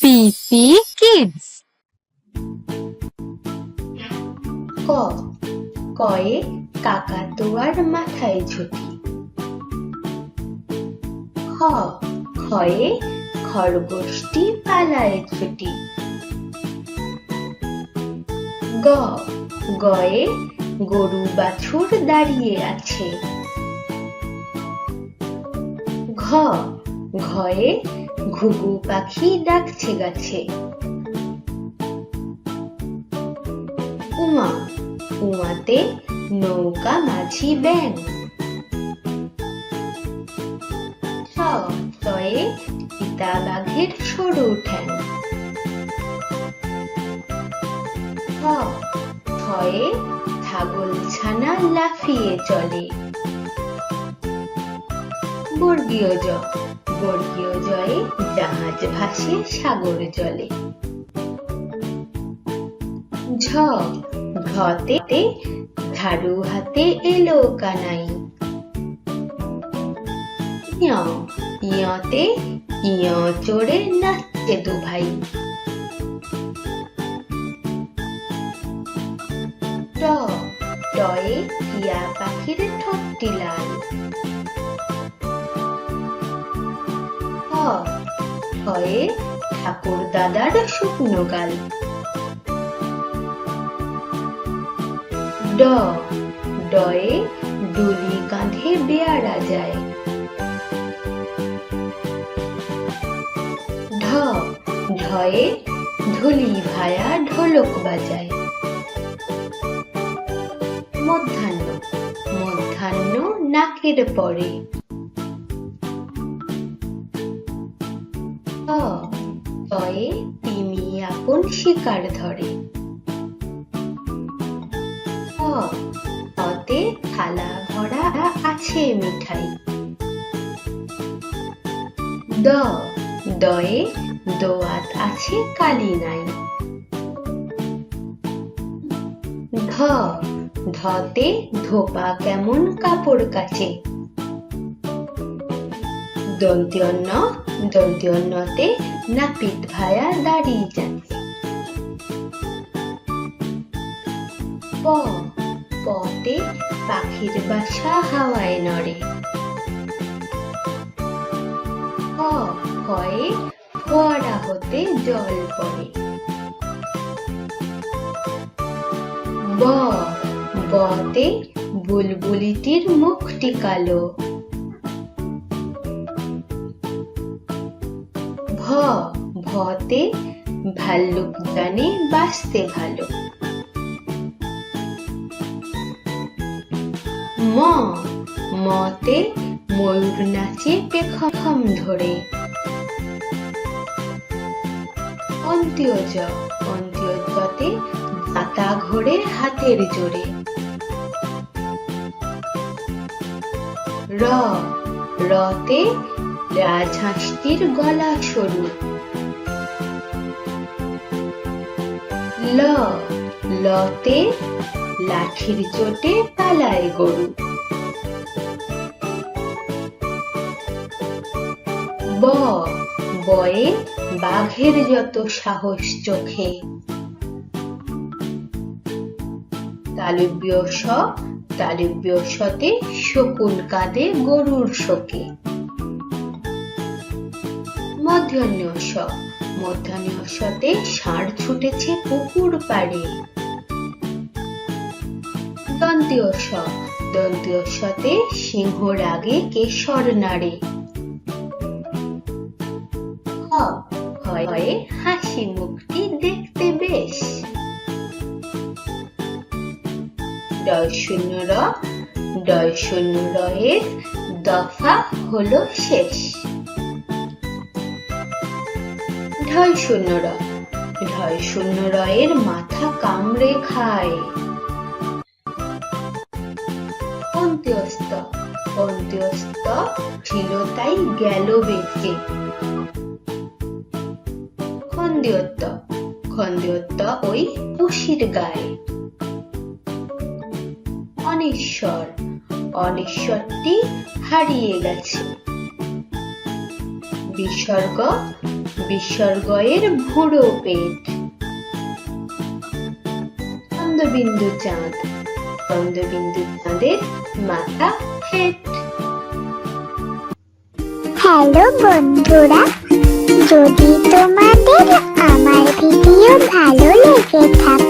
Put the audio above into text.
পিপি kids. ক কয়ে কাকাতুয়ার মাথায় ঝুঁটি। খ খয়ে খরগোশটি পালায় ছুটি। গ গয়ে গরু বাছুর দাঁড়িয়ে আছে। ঘ ঘয়ে ঘুঘু পাখি ডাকছে গাছে। উমা উমাতে নৌকা মাঝি ব্যাঙ। ছ ছয়ে চিতা বাঘের সরু ঠ্যাং। ছ ছয়ে ছাগল ছানা লাফিয়ে চলে। বর্গীয় জ বর্গীয় জয়ে জাহাজ ভাসে সাগর জলে। ঝ ঝতে ঝাড়ু হাতে এলো কানাই। ঞ ঞতে ইয় চড়ে নাচছে দু ভাই। ট টয়ে টিয়া পাখির ঠোঁটটি লাল। ঠ ঠয়ে ঠাকুর দাদার শুকনো গাল। ড ডয়ে ডুলি কাঁধে বেয়ারা যায়। ঢ ঢয়ে ঢুলি ভায়া ঢোলক বাজায়। মধ্যাহ্ন মধ্যাহ্ন নাকের পরে। ত তয়ে তিমি আপন শিকার ধরে। অতে থালা ভরা আছে মিঠাই। দ দয়ে দোয়াত আছে কালি নাই। ধ ধতে ধোপা কেমন কাপড় কাচে। দন্ত্যন্ন দন্ত্যন্নতে নাপিত ভায়া দাঁড়িয়ে যাচ্ছে। প পতে পাখির বাসা হাওয়ায় নড়ে। ফ ফয়ে ফোয়ারা হতে জল পড়ে। ব বতে বুলবুলিটির মুখটি কালো। ভ ভতে ভাল্লুক জানে বাঁচতে ভালো। ম মতে ময়ূর নাচে পেখম ধরে। অন্ত্য জ অন্ত্য জতে দাঁতা ঘোরে হাতের জোরে। র রতে রাজহাঁসটির গলা সরু। ল লতে লাঠির চোটে পালায় গরু। ব বয়ে বাঘের যত সাহস চোখে। তালব্য স তালব্য সতে শকুন কাঁদে গরুর শোকে। মধ্যাহ্ন স মধ্যাহ্ন সতে ষাঁড় ছুটেছে পুকুর পাড়ে। দন্ত্য স দন্ত্য সতে সিংহ রাগে কেশর নাড়ে। হ হয়ে হাসি মুখটি দেখতে বেশ। ডয় শূন্য র ডয় শূন্য রয়ের দফা হলো শেষ। ঢয় শূন্য র ঢয় শূন্য রয়ের মাথা কামড়ে খায়। অন্ত্যস্ত অন্ত্যস্ত ছিল তাই গেল বেঁচে। খন্দ্যোত্ত খন্দ্যোত্ত ওই পুষির গায়ে। অনিশ্বর অনিশ্বরটি হারিয়ে গেছে। বিসর্গ বিসর্গয়ের ভুরো পেট। চন্দ্রবিন্দু চাঁদ, চন্দ্রবিন্দু চাঁদের মাথা হেট। হ্যালো বন্ধুরা, যদি তোমাদের আমার ভিডিও ভালো লেগে থাকে